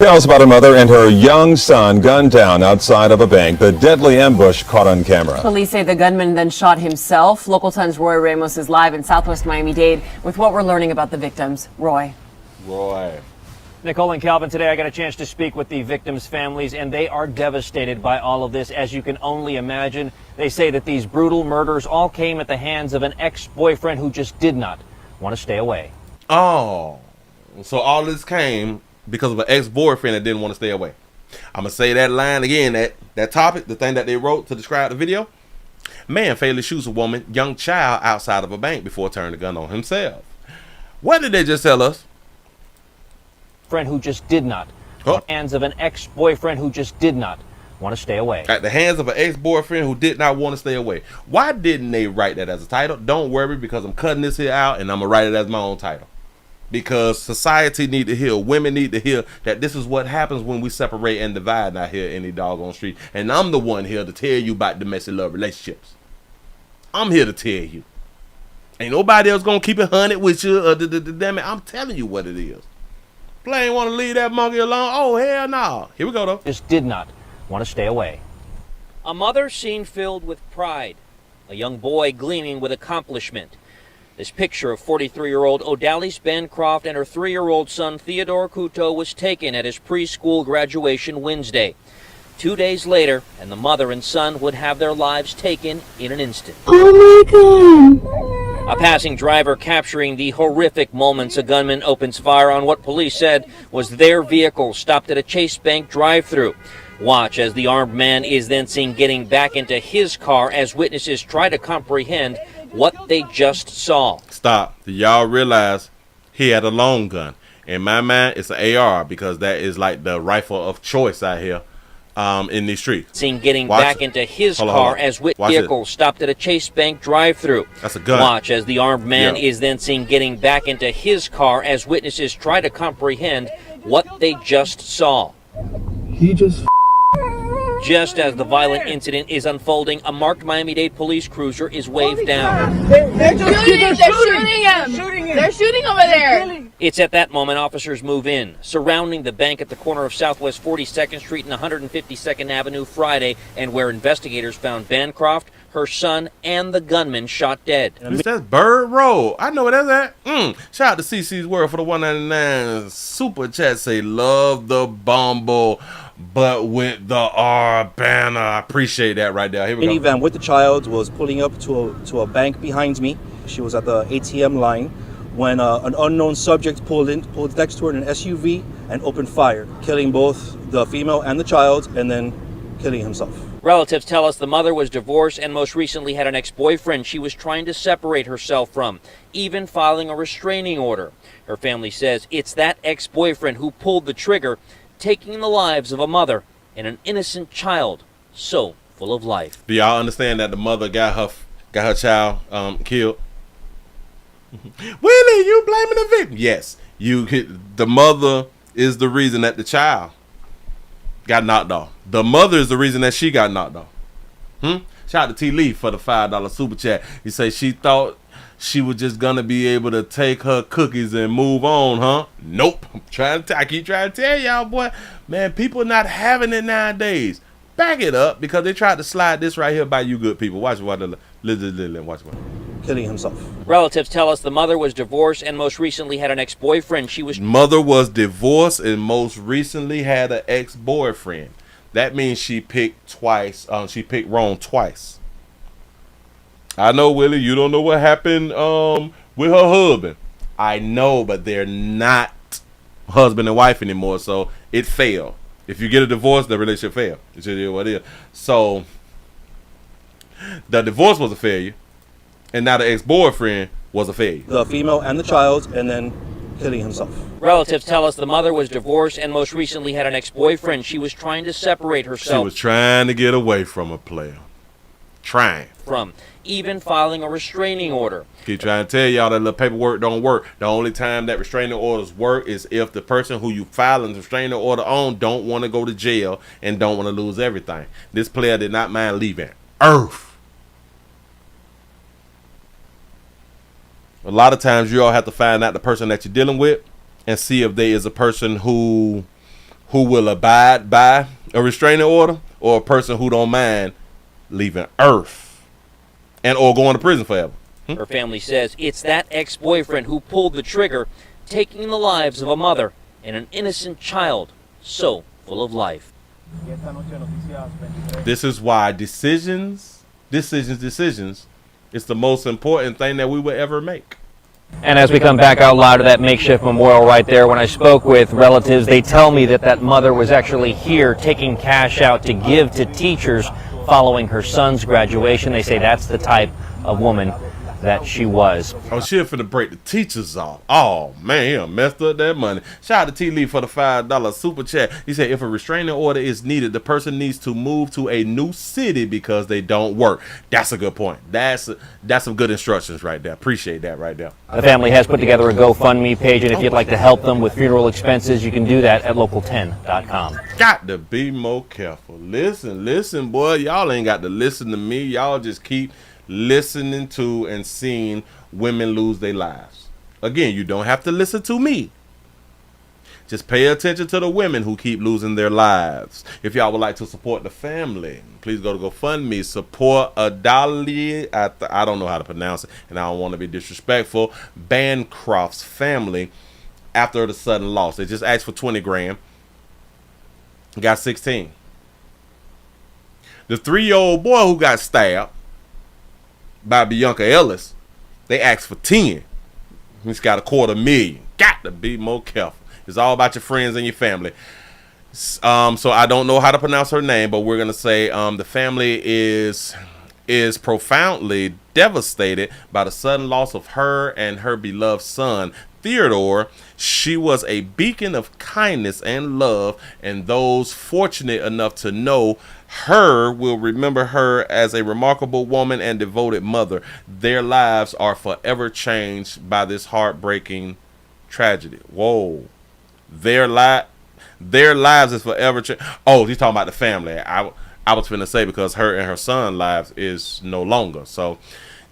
Tell us about a mother and her young son gunned down outside of a bank. The deadly ambush caught on camera. Police say the gunman then shot himself. Local 10's Roy Ramos is live in Southwest Miami-Dade with what we're learning about the victims. Roy. Nicole and Calvin, today I got a chance to speak with the victims' families, and they are devastated by all of this, as you can only imagine. They say that these brutal murders all came at the hands of an ex-boyfriend who just did not want to stay away. Oh, so all this came because of an ex-boyfriend that didn't want to stay away. I'm going to say that line again, that topic, the thing that they wrote to describe the video. Man fatally shoots a woman, young child, outside of a bank before turning the gun on himself. What did they just tell us? Friend who just did not. At the hands of an ex-boyfriend who just did not want to stay away. At the hands of an ex-boyfriend who did not want to stay away. Why didn't they write that as a title? Don't worry, because I'm cutting this here out and I'm going to write it as my own title. Because society need to hear, women need to hear that this is what happens when we separate and divide out here in the doggone street. And I'm the one here to tell you about domestic love relationships. I'm here to tell you. Ain't nobody else gonna keep it 100 with you. Damn it, I'm telling you what it is. Plain want to leave that monkey alone? Oh, hell no. Here we go, though. Just did not want to stay away. A mother seen filled with pride. A young boy gleaming with accomplishment. This picture of 43-year-old Odalis Bancroft and her 3-year-old son Theodore Couto was taken at his preschool graduation Wednesday. 2 days later, and the mother and son would have their lives taken in an instant. Oh my God! A passing driver capturing the horrific moments a gunman opens fire on what police said was their vehicle stopped at a Chase Bank drive-thru. Watch as the armed man is then seen getting back into his car as witnesses try to comprehend what they just saw. Stop. Do y'all realize he had a long gun? In my mind, it's an AR because that is like the rifle of choice out here in these streets. Seen getting back into his car as vehicle stopped at a Chase Bank drive-thru. That's a gun. Watch as the armed man is then seen getting back into his car as witnesses try to comprehend what they just saw. He just Just as the violent incident is unfolding, a marked Miami-Dade police cruiser is waved down. They're shooting him. They're shooting over there. It's at that moment officers move in, surrounding the bank at the corner of Southwest 42nd Street and 152nd Avenue Friday, and where investigators found Bancroft, her son, and the gunman shot dead. That's Bird Road. I know where that's at. Shout out to CC's World for the 199 super chat. Say love the Bumble, but with the R banner. I appreciate that right there. Here we go. Minivan with the child was pulling up to a bank behind me. She was at the ATM line when an unknown subject pulled next to her in an SUV and opened fire, killing both the female and the child, and then killing himself. Relatives tell us the mother was divorced and most recently had an ex-boyfriend she was trying to separate herself from, even filing a restraining order. Her family says it's that ex-boyfriend who pulled the trigger, taking the lives of a mother and an innocent child so full of life. Do y'all understand that the mother got her child killed? Willie, you blaming the victim? Yes, the mother is the reason that the child got knocked off. The mother is the reason that she got knocked off. Shout out to T. Lee for the $5 super chat. He say she thought she was just gonna be able to take her cookies and move on, huh? Nope. I keep trying to tell y'all, boy, man, people not having it nowadays. Back it up, because they tried to slide this right here by you good people. Watch what. Killing himself. Relatives tell us the mother was divorced and most recently had an ex-boyfriend Mother was divorced and most recently had an ex-boyfriend. That means she picked twice. She picked wrong twice. I know, Willie, you don't know what happened with her husband. I know, but they're not husband and wife anymore, so it failed. If you get a divorce, the relationship failed. It's just what it is. So the divorce was a failure, and now the ex-boyfriend was a failure. The female and the child, and then killing himself. Relatives tell us the mother was divorced and most recently had an ex-boyfriend she was trying to separate herself She was trying to get away from a player. Trying. from, even filing a restraining order. Keep trying to tell y'all that little paperwork don't work. The only time that restraining orders work is if the person who you filing the restraining order on don't want to go to jail and don't want to lose everything. This player did not mind leaving Earth. A lot of times you all have to find out the person that you're dealing with and see if there is a person who will abide by a restraining order or a person who don't mind leaving Earth and or going to prison forever. Her family says it's that ex-boyfriend who pulled the trigger, taking the lives of a mother and an innocent child so full of life. This is why decisions is the most important thing that we will ever make. And as we come back out loud to that makeshift memorial right there, when I spoke with relatives, they tell me that that mother was actually here taking cash out to give to teachers following her son's graduation. They say that's the type of woman that she was. Oh, she finna break the teachers off. Oh, man, he done messed up that money. Shout out to T. Lee for the $5 super chat. He said, if a restraining order is needed, the person needs to move to a new city because they don't work. That's a good point. That's some good instructions right there. Appreciate that right there. The family has put together a GoFundMe page, and if you'd like to help them with funeral expenses, you can do that at local10.com. Got to be more careful. Listen, boy. Y'all ain't got to listen to me. Y'all just keep listening to and seeing women lose their lives. Again, you don't have to listen to me. Just pay attention to the women who keep losing their lives. If y'all would like to support the family, please go to GoFundMe. Support Adali. I don't know how to pronounce it, and I don't want to be disrespectful. Bancroft's family after the sudden loss. They just asked for 20 grand. Got 16. The 3-year-old boy who got stabbed by Bionca Ellis, they asked for 10. He's got $250,000. Got to be more careful. It's all about your friends and your family. So I don't know how to pronounce her name, but we're gonna say the family is profoundly devastated by the sudden loss of her and her beloved son, Theodore. She was a beacon of kindness and love, and those fortunate enough to know her will remember her as a remarkable woman and devoted mother. Their lives are forever changed by this heartbreaking tragedy. Whoa. Their lives is forever changed. Oh, he's talking about the family. I was finna say, because her and her son's lives is no longer. So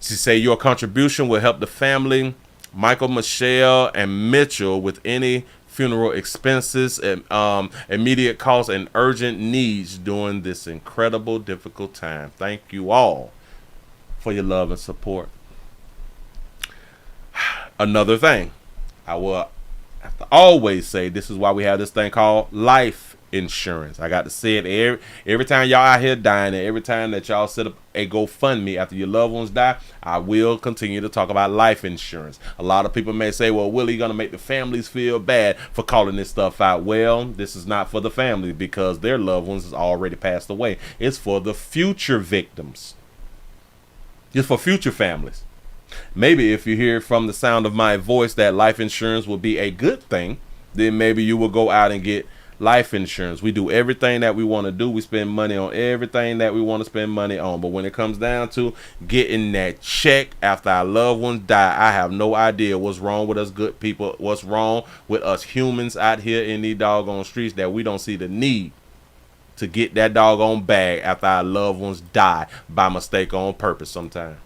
she say your contribution will help the family Michael, Michelle, and Mitchell with any funeral expenses and immediate costs and urgent needs during this incredible, difficult time. Thank you all for your love and support. Another thing, I will have to always say, this is why we have this thing called life insurance. I got to say it every time y'all out here dying, and every time that y'all set up a GoFundMe after your loved ones die, I will continue to talk about life insurance. A lot of people may say, well, Willie, gonna make the families feel bad for calling this stuff out. Well, this is not for the family because their loved ones has already passed away. It's for the future victims. It's for future families. Maybe if you hear from the sound of my voice that life insurance will be a good thing, then maybe you will go out and get life insurance. We do everything that we want to do. We spend money on everything that we want to spend money on. But when it comes down to getting that check after our loved ones die, I have no idea what's wrong with us good people, what's wrong with us humans out here in these doggone streets, that we don't see the need to get that doggone bag after our loved ones die by mistake or on purpose sometime.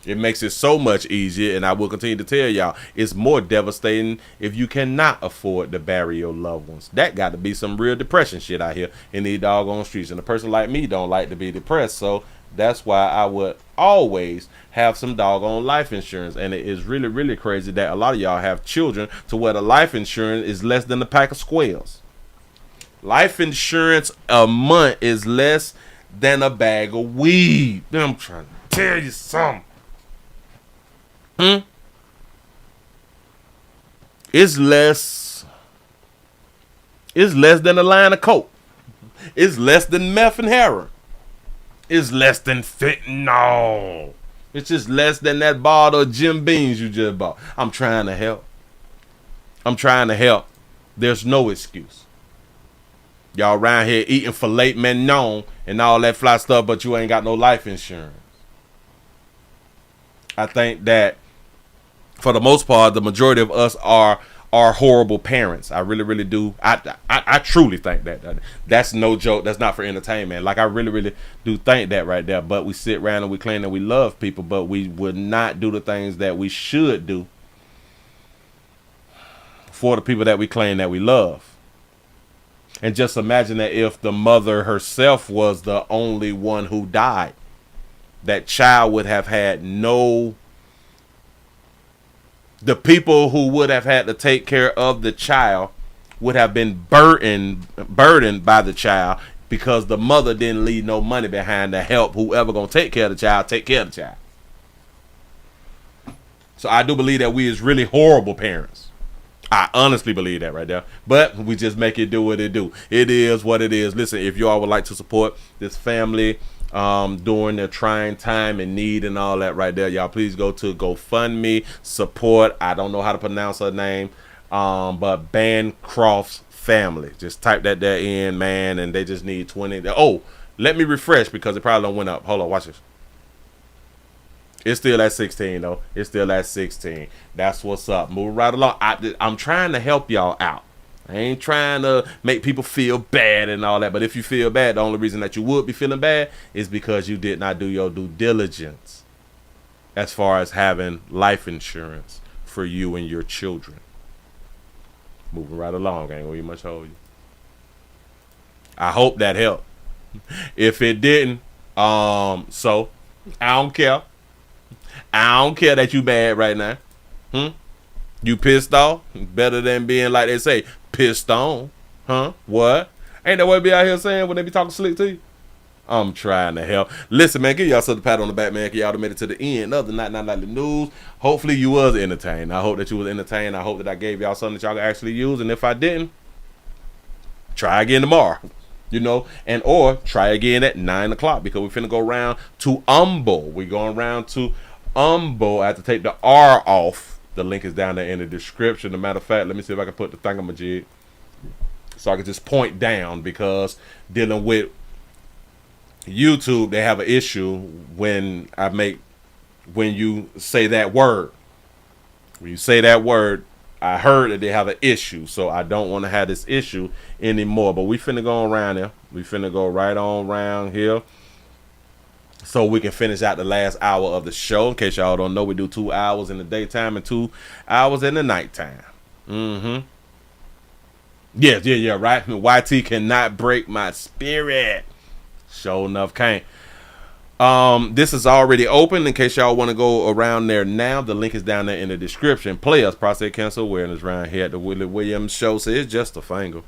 It makes it so much easier, and I will continue to tell y'all, it's more devastating if you cannot afford to bury your loved ones. That got to be some real depression shit out here in these doggone streets, and a person like me don't like to be depressed, so that's why I would always have some doggone life insurance. And it is really, really crazy that a lot of y'all have children to where the life insurance is less than a pack of squares. Life insurance a month is less than a bag of weed. I'm trying to tell you something. It's less than a line of coke. It's less than meth and heroin. It's less than fentanyl. It's just less than that bottle of Jim Beams you just bought. I'm trying to help. There's no excuse. Y'all around here eating filet mignon and all that fly stuff, but you ain't got no life insurance. I think that for the most part, the majority of us are horrible parents. I really, really do. I truly think that. That's no joke. That's not for entertainment. Like, I really, really do think that right there. But we sit around and we claim that we love people, but we would not do the things that we should do for the people that we claim that we love. And just imagine that if the mother herself was the only one who died, that child would have had the people who would have had to take care of the child would have been burdened by the child, because the mother didn't leave no money behind to help whoever gonna take care of the child take care of the child. So I do believe that we is really horrible parents. I honestly believe that right there. But we just make it do what it do. It is what it is. Listen, if you all would like to support this family during their trying time and need and all that right there, y'all please go to GoFundMe, support, I don't know how to pronounce her name, but Bancroft's family. Just type that there in, man, and they just need 20. Oh, let me refresh because it probably don't went up. Hold on, watch this. It's still at 16 though. It's still at 16. That's what's up. Moving right along. I'm trying to help y'all out. I ain't trying to make people feel bad and all that. But if you feel bad, the only reason that you would be feeling bad is because you did not do your due diligence as far as having life insurance for you and your children. Moving right along. Ain't gonna be much hold you. I hope that helped. If it didn't, so I don't care. I don't care that you bad right now. You pissed off? Better than being, like they say, pissed on. What? Ain't that what they be out here saying when they be talking slick to you? I'm trying to help. Listen, man, give y'all some pat on the back, man. Y'all made it to the end of the Not Nightly News. Hopefully you was entertained. I hope that you was entertained. I hope that I gave y'all something that y'all can actually use. And if I didn't, try again tomorrow. You know, and or try again at 9 o'clock because we're finna go around to Umbo. We're going around to Umbo. I have to take the R off. The link is down there in the description. As a matter of fact, let me see if I can put the thingamajig so I can just point down, because dealing with YouTube, they have an issue when you say that word. When you say that word, I heard that they have an issue, so I don't want to have this issue anymore. But we finna go around here. We finna go right on around here. so we can finish out the last hour of the show. In case y'all don't know, we do 2 hours in the daytime and 2 hours in the nighttime. Yeah, right. YT cannot break my spirit. Sure enough, can't. This is already open. In case y'all want to go around there now, the link is down there in the description. Players, prostate cancer awareness round here at the Willie Williams Show. So it's just a finger.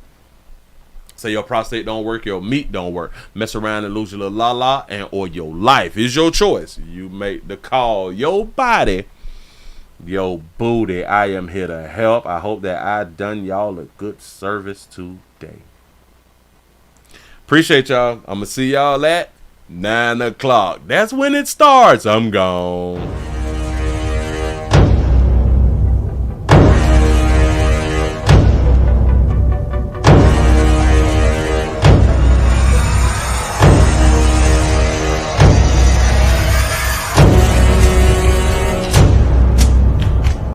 Say your prostate don't work, your meat don't work. Mess around and lose your little la-la, and or your life is your choice. You make the call. Your body, your booty. I am here to help. I hope that I done y'all a good service today. Appreciate y'all. I'm going to see y'all at 9 o'clock. That's when it starts. I'm gone.